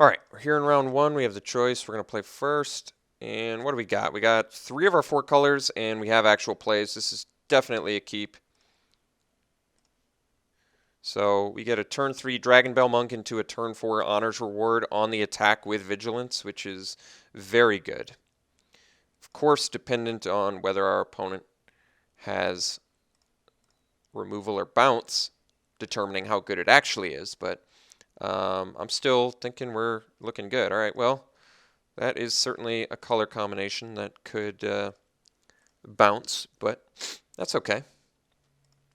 All right, we're here in round one. We have the choice. We're going to play first. And what do we got? We got 3 of our 4 colors, and we have actual plays. This is definitely a keep. So we get a turn 3 Dragon Bell Monk into a turn 4 Honors Reward on the attack with Vigilance, which is very good. Of course, dependent on whether our opponent has removal or bounce, determining how good it actually is. But I'm still thinking we're looking good. All right, well, that is certainly a color combination that could bounce, but that's okay.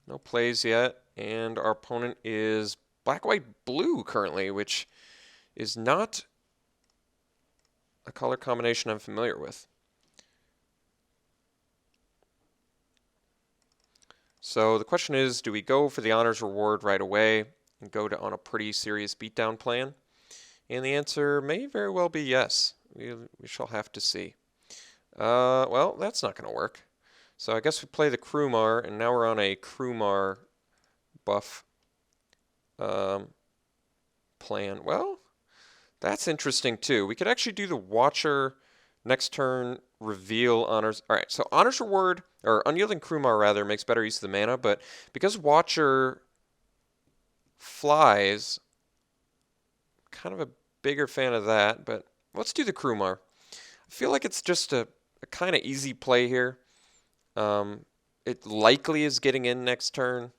No plays yet, and our opponent is black, white, blue currently, which is not a color combination I'm familiar with. So the question is, do we go for the honors reward right away and go on a pretty serious beatdown plan? And the answer may very well be yes. We shall have to see. Well, that's not going to work. So I guess we play the Krumar, and now we're on a Krumar buff plan. Well, that's interesting too. We could actually do the Watcher next turn, reveal honors. All right, so honors reward, or unyielding Krumar rather, makes better use of the mana, but because Watcher flies, kind of a bigger fan of that, but let's do the Krumar. I feel like it's just a kind of easy play here. It likely is getting in next turn,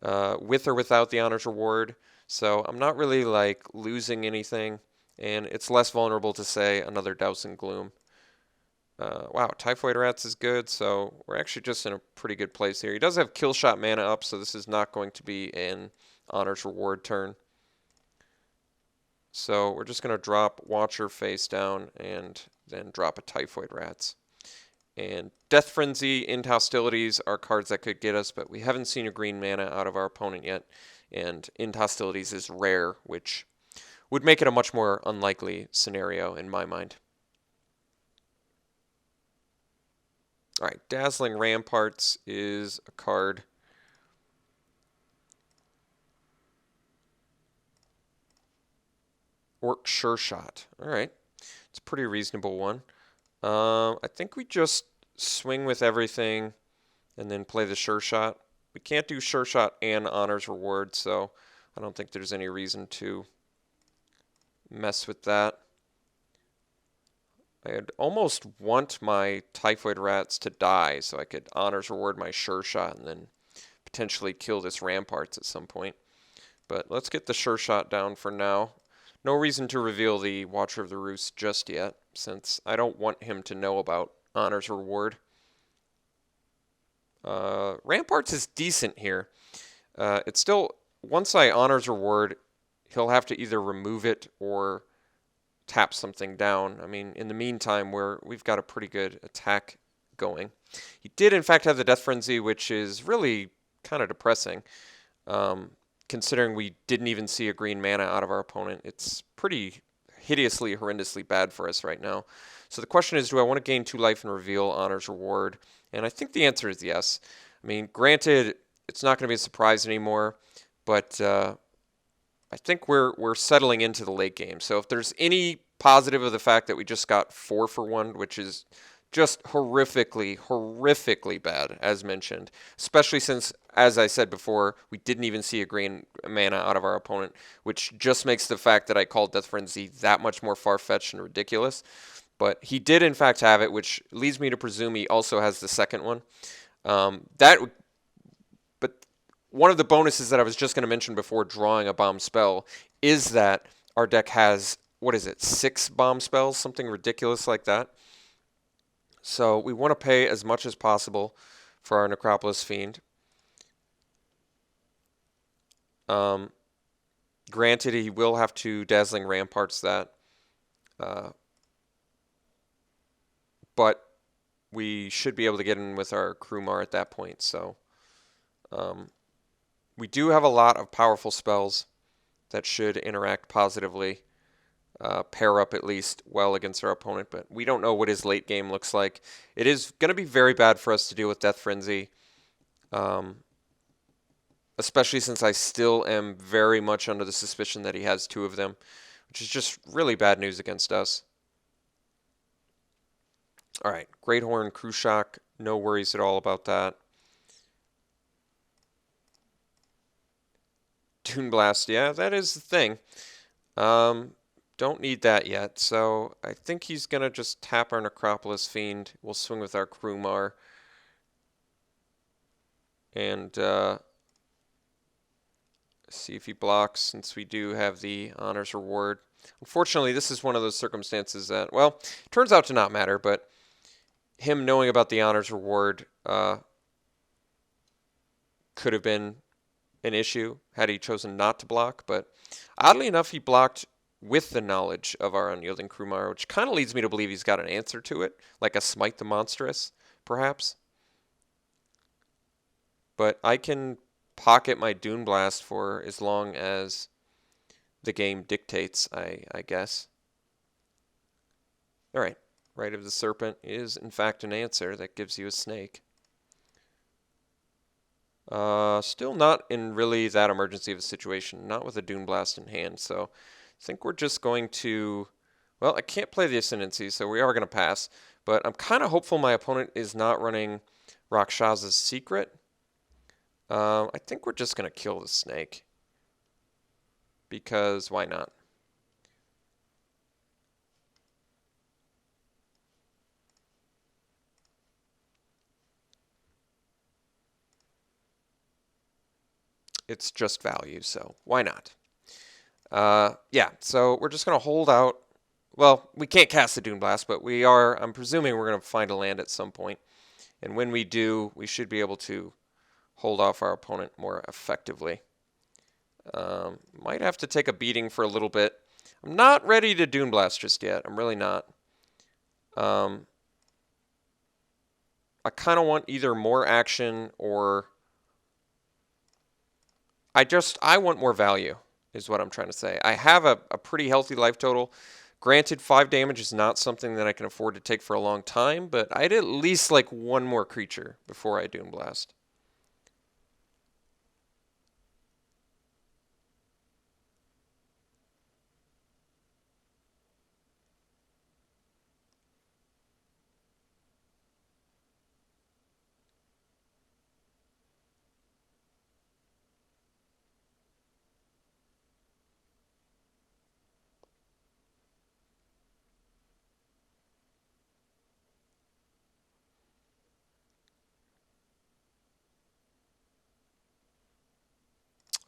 with or without the honors reward. So I'm not really like losing anything, and it's less vulnerable to say another Douse and Gloom. Wow, Typhoid Rats is good, so we're actually just in a pretty good place here. He does have Kill Shot mana up, so this is not going to be an honors reward turn. So we're just going to drop Watcher face down and then drop a Typhoid Rats. And Death Frenzy, End Hostilities are cards that could get us, but we haven't seen a green mana out of our opponent yet. And End Hostilities is rare, which would make it a much more unlikely scenario in my mind. All right, Dazzling Ramparts is a card. Orc Sure Shot. All right, it's a pretty reasonable one. I think we just swing with everything and then play the Sure Shot. We can't do Sure Shot and Honors Reward, so I don't think there's any reason to mess with that. I'd almost want my Typhoid Rats to die so I could Honors Reward my Sure Shot and then potentially kill this Ramparts at some point. But let's get the Sure Shot down for now. No reason to reveal the Watcher of the Roost just yet, since I don't want him to know about Honors Reward. Ramparts is decent here. It's still, once I Honors Reward, he'll have to either remove it or tap something down. I mean, in the meantime, we've got a pretty good attack going. He did, in fact, have the Death Frenzy, which is really kind of depressing. Considering we didn't even see a green mana out of our opponent. It's pretty hideously, horrendously bad for us right now. So the question is, do I want to gain 2 life and reveal Honors Reward? And I think the answer is yes. I mean, granted, it's not going to be a surprise anymore, but I think we're settling into the late game. So if there's any positive of the fact that we just got 4 for 1, which is just horrifically bad, as mentioned, especially since, as I said before, we didn't even see a green mana out of our opponent, which just makes the fact that I called Death Frenzy that much more far-fetched and ridiculous. But he did, in fact, have it, which leads me to presume he also has the second one. But one of the bonuses that I was just going to mention before drawing a bomb spell is that our deck has, 6 bomb spells, something ridiculous like that. So we want to pay as much as possible for our Necropolis Fiend. Granted, he will have to Dazzling Ramparts that. But we should be able to get in with our Krumar at that point. So we do have a lot of powerful spells that should interact positively. Pair up at least well against our opponent, but we don't know what his late game looks like. It is going to be very bad for us to deal with Death Frenzy, especially since I still am very much under the suspicion that he has 2 of them, which is just really bad news against us. All right, Great Horn, Krushak, no worries at all about that. Toon Blast, yeah, that is the thing. Don't need that yet, so I think he's going to just tap our Necropolis Fiend. We'll swing with our Krumar. And see if he blocks, since we do have the Honors Reward. Unfortunately, this is one of those circumstances that, well, turns out to not matter, but him knowing about the Honors Reward could have been an issue had he chosen not to block, but oddly enough, he blocked with the knowledge of our Unyielding Krumar, which kind of leads me to believe he's got an answer to it, like a Smite the Monstrous, perhaps. But I can pocket my Dune Blast for as long as the game dictates, I guess. All right, Rite of the Serpent is in fact an answer that gives you a snake. Still not in really that emergency of a situation, not with a Dune Blast in hand, so I think we're just going to, well, I can't play the Ascendancy, so we are going to pass, but I'm kind of hopeful my opponent is not running Rakshas's Secret. I think we're just going to kill the snake, because why not? It's just value, so why not? Yeah, so we're just going to hold out. Well, we can't cast the Dune Blast, but we are, I'm presuming we're going to find a land at some point. And when we do, we should be able to hold off our opponent more effectively. Might have to take a beating for a little bit. I'm not ready to Dune Blast just yet. I'm really not. I kind of want either more action or I want more value, is what I'm trying to say. I have a pretty healthy life total. Granted, 5 damage is not something that I can afford to take for a long time, but I'd at least like one more creature before I Dune Blast.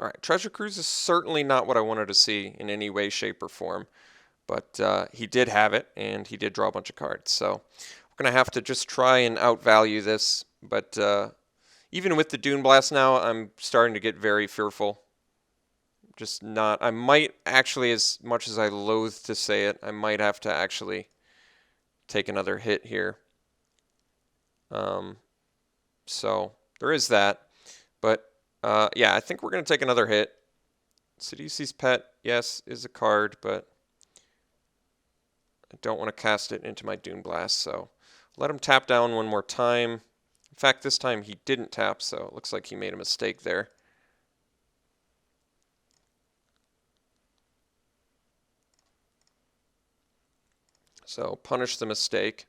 All right, Treasure Cruise is certainly not what I wanted to see in any way, shape, or form, but he did have it, and he did draw a bunch of cards. So we're going to have to just try and outvalue this, but even with the Dune Blast now, I'm starting to get very fearful. Just not, I might actually, as much as I loathe to say it, I might have to actually take another hit here. So there is that, but yeah, I think we're going to take another hit. Sidisi's Pet, yes, is a card, but I don't want to cast it into my Dune Blast, so let him tap down one more time. In fact, this time he didn't tap, so it looks like he made a mistake there. So punish the mistake.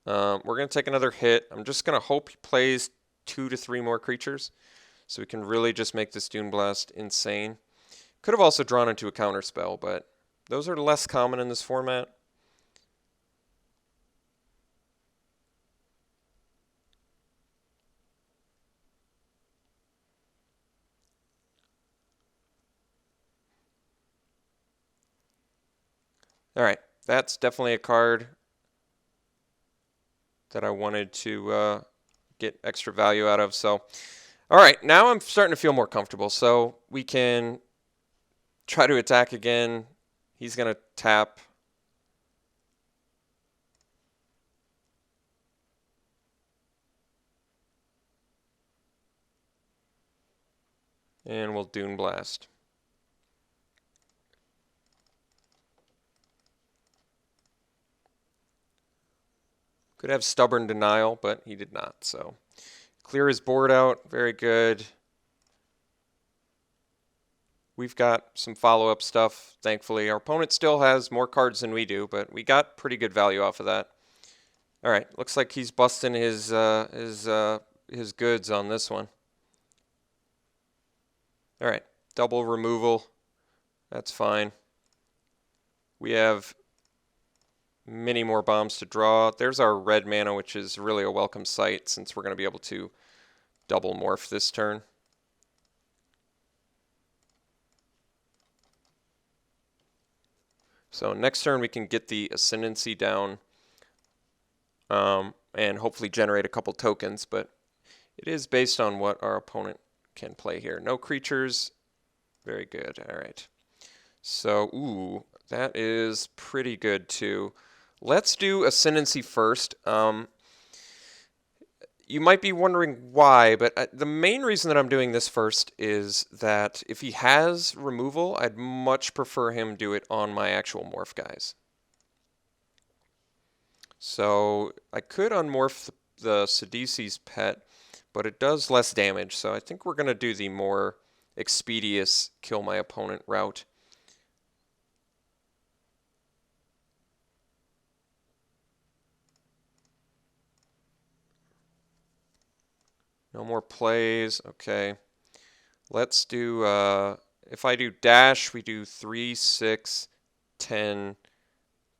We're going to take another hit. I'm just going to hope he plays 2 to 3 more creatures, so we can really just make this Dune Blast insane. Could have also drawn into a counter spell, but those are less common in this format. All right, that's definitely a card that I wanted to get extra value out of. So, all right, now I'm starting to feel more comfortable. So we can try to attack again. He's going to tap. And we'll Dune Blast. Could have Stubborn Denial, but he did not. So clear his board out. Very good. we've got some follow-up stuff, thankfully. Our opponent still has more cards than we do, but we got pretty good value off of that. All right, looks like he's busting his goods on this one. All right, double removal. That's fine. We have many more bombs to draw. There's our red mana, which is really a welcome sight since we're going to be able to double morph this turn. So next turn we can get the Ascendancy down and hopefully generate a couple tokens, but it is based on what our opponent can play here. No creatures. Very good. All right. So, ooh, that is pretty good too. Let's do Ascendancy first. You might be wondering why, but the main reason that I'm doing this first is that if he has removal, I'd much prefer him do it on my actual morph guys. So I could unmorph the Sidisi's pet, but it does less damage, so I think we're going to do the more expeditious kill my opponent route. No more plays. Okay. Let's do, if I do dash, we do 3, 6, 10,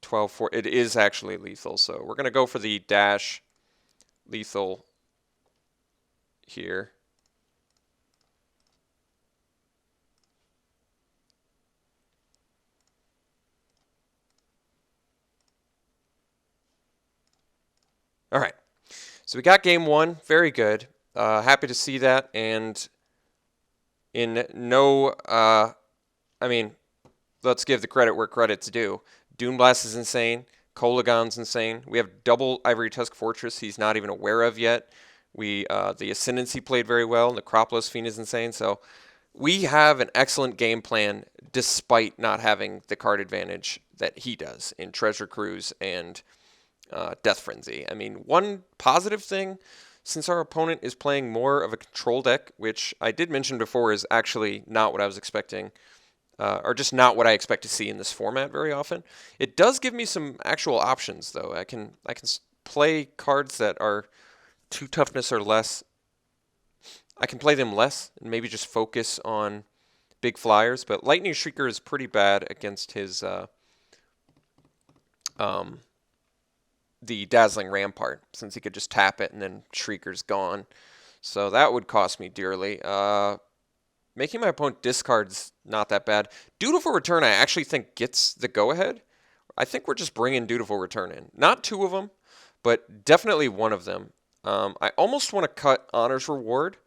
12, 4. It is actually lethal, so we're going to go for the dash lethal here. All right. So we got game one. Very good. Happy to see that. And in no, I mean, let's give the credit where credit's due. Doomblast is insane. Kolagon's insane. We have double Ivory Tusk Fortress he's not even aware of yet. The Ascendancy played very well. Necropolis Fiend is insane. So we have an excellent game plan despite not having the card advantage that he does in Treasure Cruise and Death Frenzy. I mean, one positive thing, since our opponent is playing more of a control deck, which I did mention before is actually not what I was expecting, or just not what I expect to see in this format very often. It does give me some actual options, though. I can play cards that are 2 toughness or less. I can play them less and maybe just focus on big flyers, but Lightning Shrieker is pretty bad against his the Dazzling Rampart, since he could just tap it and then Shrieker's gone. So that would cost me dearly. Making my opponent discard's not that bad. Dutiful Return I actually think gets the go-ahead. I think we're just bringing Dutiful Return in. Not 2 of them, but definitely 1 of them. I almost want to cut Honor's Reward.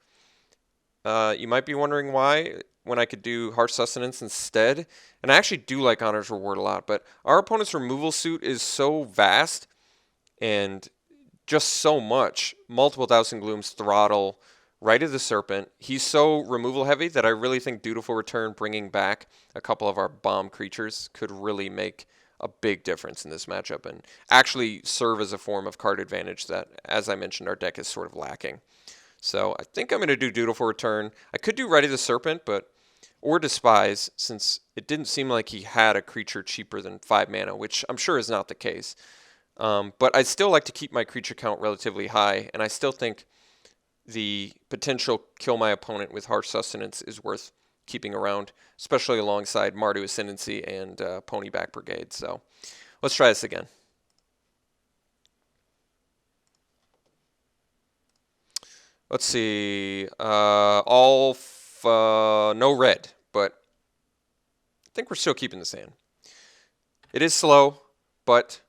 You might be wondering why, when I could do Harsh Sustenance instead. And I actually do like Honor's Reward a lot, but our opponent's removal suit is so vast and just so much. Multiple Dousing Glooms, Throttle, Rite of the Serpent. He's so removal heavy that I really think Dutiful Return, bringing back a couple of our bomb creatures, could really make a big difference in this matchup and actually serve as a form of card advantage that, as I mentioned, our deck is sort of lacking. So I think I'm going to do Dutiful Return. I could do Rite of the Serpent, or Despise, since it didn't seem like he had a creature cheaper than 5 mana, which I'm sure is not the case. But I'd still like to keep my creature count relatively high, and I still think the potential kill my opponent with Harsh Sustenance is worth keeping around, especially alongside Mardu Ascendancy and Ponyback Brigade. So let's try this again. Let's see. No red, but I think we're still keeping this hand. It is slow, but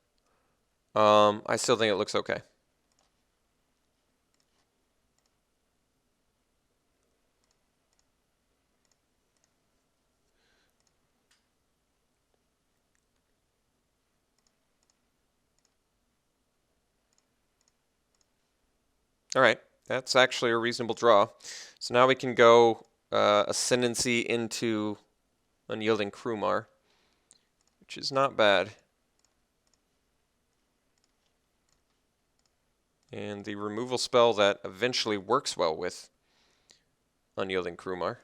I still think it looks okay. All right, that's actually a reasonable draw. So now we can go Ascendancy into Unyielding Krumar, which is not bad. And the removal spell that eventually works well with Unyielding Krumar.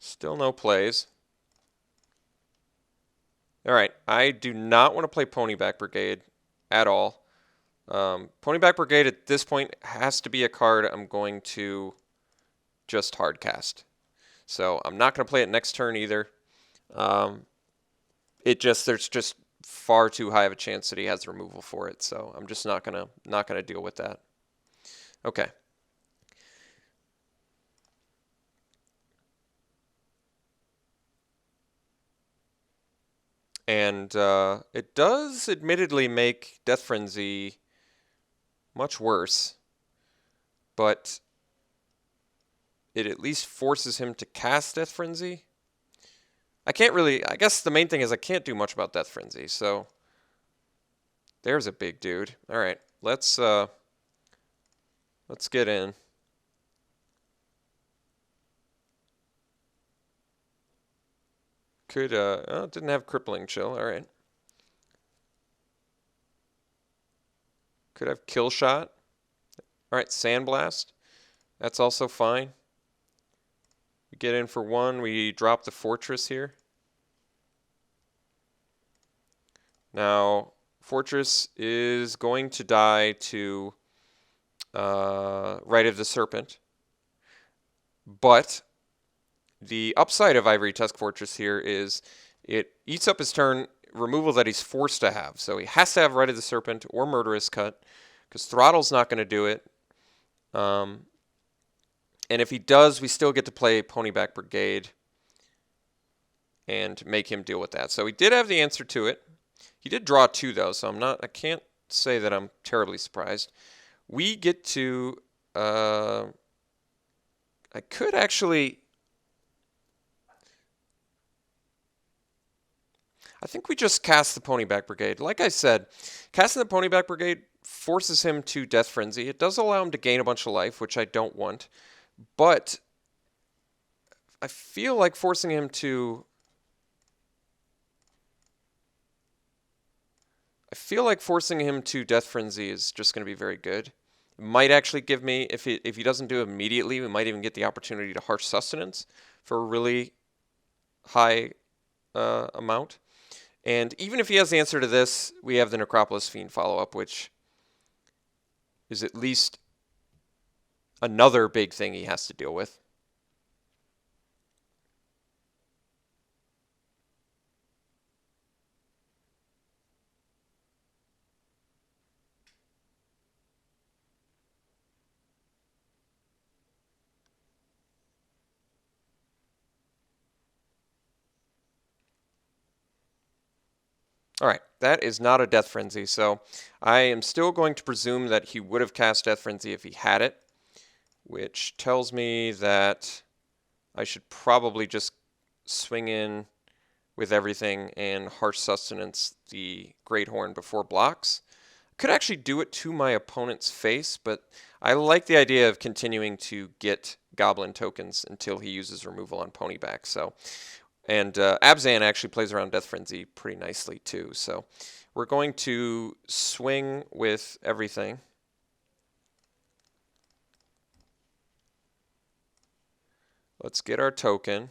Still no plays. All right, I do not want to play Ponyback Brigade at all. Ponyback Brigade at this point has to be a card I'm going to just hardcast. So I'm not going to play it next turn either. There's just far too high of a chance that he has removal for it. So I'm just not gonna deal with that. Okay. And it does admittedly make Death Frenzy much worse, but it at least forces him to cast Death Frenzy. I guess the main thing is I can't do much about Death Frenzy, so there's a big dude. All right, let's get in. Didn't have Crippling Chill. All right. Could have Kill Shot. All right, Sandblast. That's also fine. We get in for one. We drop the Fortress here. Now, Fortress is going to die to Rite of the Serpent. But the upside of Ivory Tusk Fortress here is it eats up his turn removal that he's forced to have. So he has to have Rite of the Serpent or Murderous Cut, because Throttle's not going to do it. And if he does, we still get to play Ponyback Brigade and make him deal with that. So he did have the answer to it. He did draw two, though, so I can't say that I'm terribly surprised. We get to, I could actually, I think we just cast the Ponyback Brigade. Like I said, casting the Ponyback Brigade forces him to Death Frenzy. It does allow him to gain a bunch of life, which I don't want. But I feel like forcing him to... Death Frenzy is just going to be very good. It might actually give me, if he doesn't do it immediately, we might even get the opportunity to Harsh Sustenance for a really high amount. And even if he has the answer to this, we have the Necropolis Fiend follow-up, which is at least another big thing he has to deal with. All right, that is not a Death Frenzy, so I am still going to presume that he would have cast Death Frenzy if he had it, which tells me that I should probably just swing in with everything and Harsh Sustenance the Great Horn before blocks. Could actually do it to my opponent's face, but I like the idea of continuing to get Goblin tokens until he uses removal on Ponyback. So, and Abzan actually plays around Death Frenzy pretty nicely too. So we're going to swing with everything. Let's get our token.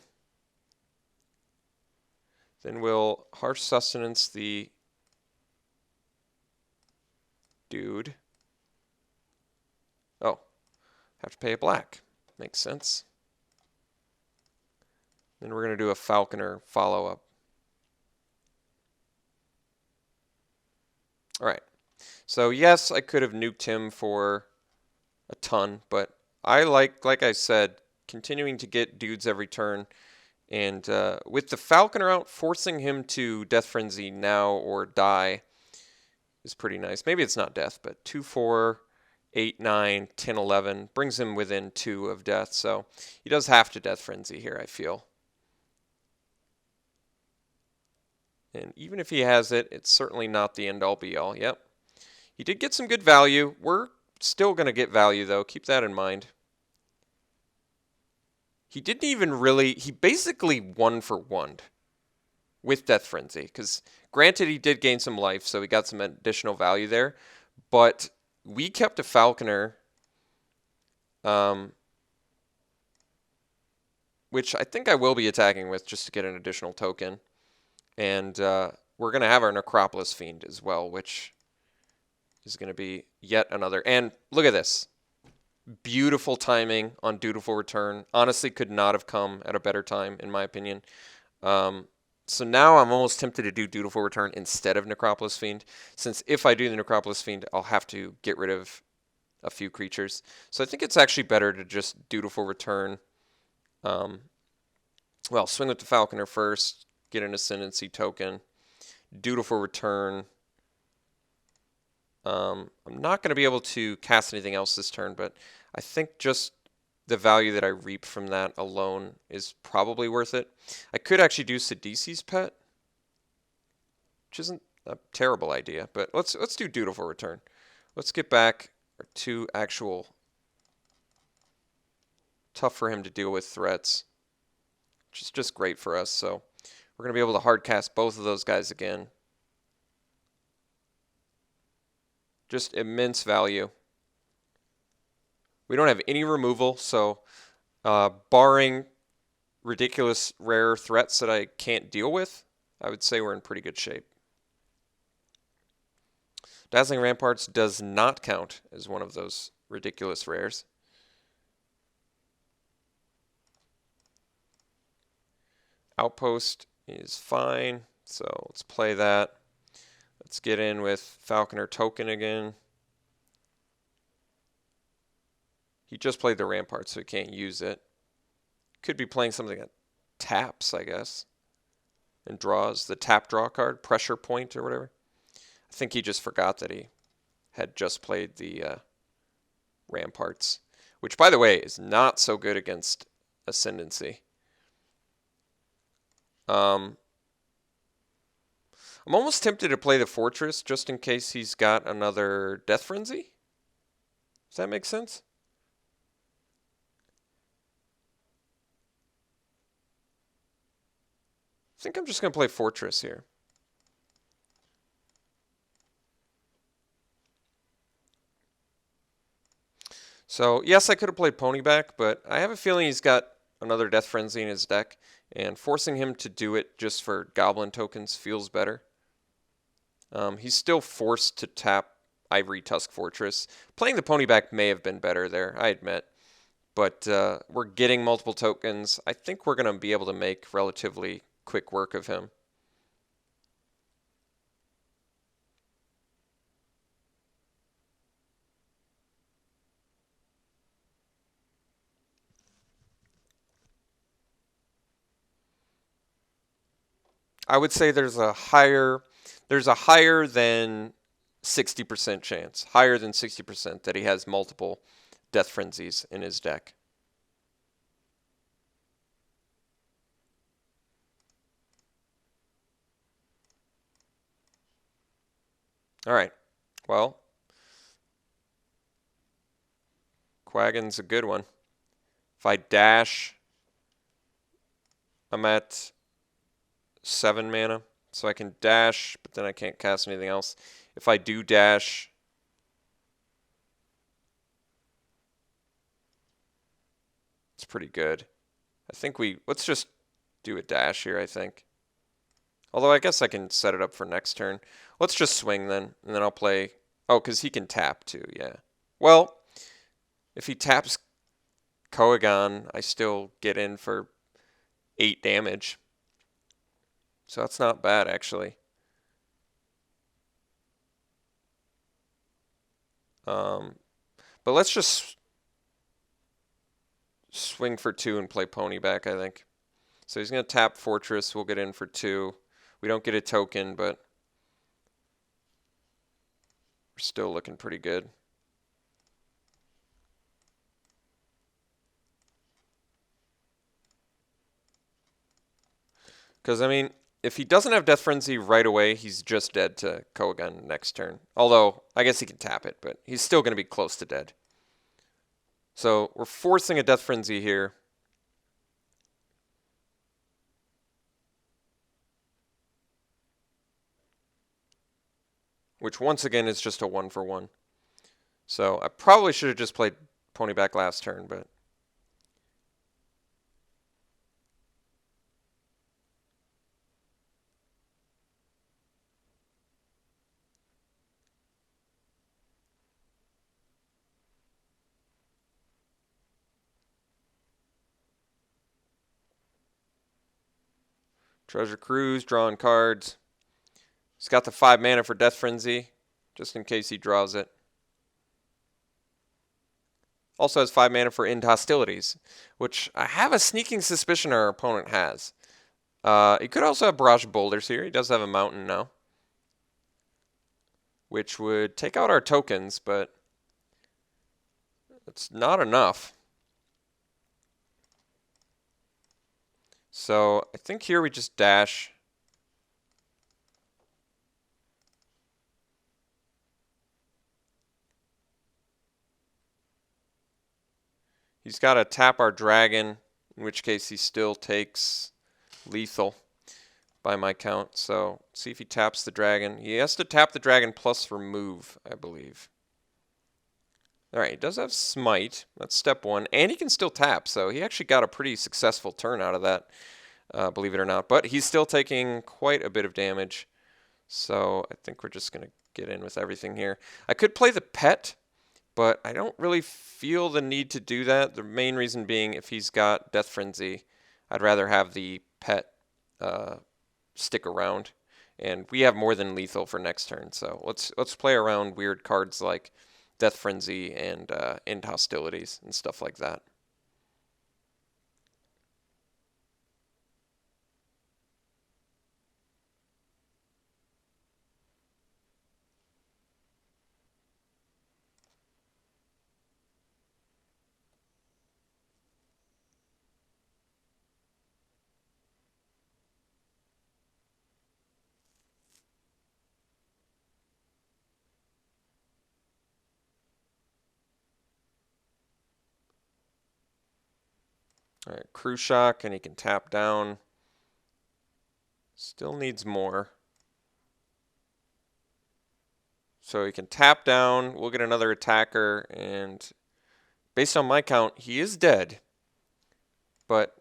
Then we'll Harsh Sustenance the dude. Oh, have to pay a black. Makes sense. Then we're going to do a Falconer follow-up. All right. So yes, I could have nuked him for a ton, but I like I said, continuing to get dudes every turn. And with the Falconer out, forcing him to Death Frenzy now or die is pretty nice. Maybe it's not death, but 2, 4, 8, 9, 10, 11 brings him within 2 of death. So he does have to Death Frenzy here, I feel. And even if he has it, it's certainly not the end-all be-all. Yep. He did get some good value. We're still going to get value, though. Keep that in mind. He didn't even really... He basically won for one with Death Frenzy. Because granted, he did gain some life, so he got some additional value there. But we kept a Falconer which I think I will be attacking with just to get an additional token. And we're going to have our Necropolis Fiend as well, which is going to be yet another. And look at this. Beautiful timing on Dutiful Return. Honestly, could not have come at a better time, in my opinion. So now I'm almost tempted to do Dutiful Return instead of Necropolis Fiend, since if I do the Necropolis Fiend, I'll have to get rid of a few creatures. So I think it's actually better to just Dutiful Return. Well, swing with the Falconer first, get an Ascendancy token, Dutiful Return. I'm not going to be able to cast anything else this turn, but I think just the value that I reap from that alone is probably worth it. I could actually do Sidisi's Pet, which isn't a terrible idea, but let's do Dutiful Return. Let's get back our 2 actual tough for him to deal with threats, which is just great for us. So we're going to be able to hard cast both of those guys again. Just immense value. We don't have any removal, so barring ridiculous rare threats that I can't deal with, I would say we're in pretty good shape. Dazzling Ramparts does not count as one of those ridiculous rares. Outpost is fine, so let's play that. Let's get in with Falconer token again. He just played the Rampart, so he can't use it. Could be playing something that taps, I guess, and draws the tap draw card, Pressure Point or whatever. I think he just forgot that he had just played the Ramparts, which, by the way, is not so good against Ascendancy. I'm almost tempted to play the Fortress just in case he's got another Death Frenzy. Does that make sense? I think I'm just going to play Fortress here. So, yes, I could have played Ponyback, but I have a feeling he's got another Death Frenzy in his deck, and forcing him to do it just for Goblin tokens feels better. He's still forced to tap Ivory Tusk Fortress. Playing the Ponyback may have been better there, I admit. But we're getting multiple tokens. I think we're going to be able to make relatively quick work of him. I would say there's a higher than 60% chance, higher than 60% that he has multiple Death Frenzies in his deck. All right. Well, Quaggan's a good one. If I dash, I'm at 7 mana, so I can dash, but then I can't cast anything else. If I do dash, it's pretty good. I think let's just do a dash here, I think. Although I guess I can set it up for next turn. Let's just swing then, and then I'll play. Oh, because he can tap too, yeah. Well, if he taps Koagan, I still get in for 8 damage. So that's not bad, actually. But let's just swing for 2 and play Ponyback, I think. So he's going to tap Fortress. We'll get in for 2. We don't get a token, but we're still looking pretty good. Because, I mean, if he doesn't have Death Frenzy right away, he's just dead to Koagan next turn. Although, I guess he can tap it, but he's still going to be close to dead. So, we're forcing a Death Frenzy here. Which, once again, is just a 1-for-1. So, I probably should have just played Ponyback last turn, but Treasure Cruise, drawing cards. He's got the 5 mana for Death Frenzy, just in case he draws it. Also has 5 mana for End Hostilities, which I have a sneaking suspicion our opponent has. He could also have Barrage of Boulders here. He does have a Mountain now, which would take out our tokens, but it's not enough. So I think here we just dash. He's got to tap our dragon, in which case he still takes lethal by my count. So see if he taps the dragon. He has to tap the dragon plus remove, I believe. All right, he does have smite. That's step 1. And he can still tap, so he actually got a pretty successful turn out of that, believe it or not. But he's still taking quite a bit of damage. So I think we're just going to get in with everything here. I could play the pet, but I don't really feel the need to do that. The main reason being, if he's got Death Frenzy, I'd rather have the pet stick around. And we have more than lethal for next turn, so let's play around weird cards like Death Frenzy and End Hostilities and stuff like that. All right, Crew Shock, and he can tap down. Still needs more. So he can tap down, we'll get another attacker, and based on my count, he is dead. But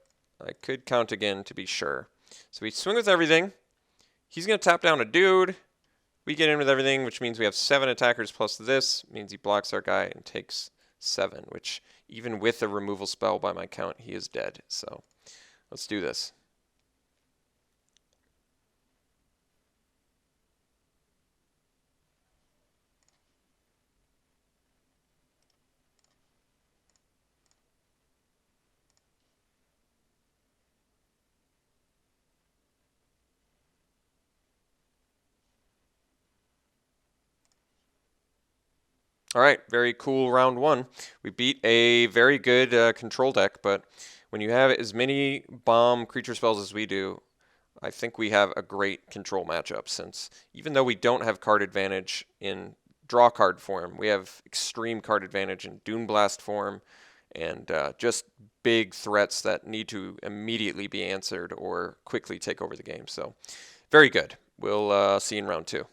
I could count again to be sure. So we swing with everything. He's going to tap down a dude. We get in with everything, which means we have 7 attackers plus this. Means he blocks our guy and takes 7, which even with a removal spell by my count, he is dead. So let's do this. All right, very cool round 1. We beat a very good control deck, but when you have as many bomb creature spells as we do, I think we have a great control matchup, since even though we don't have card advantage in draw card form, we have extreme card advantage in Dune Blast form, and just big threats that need to immediately be answered or quickly take over the game. So very good. We'll see you in round 2.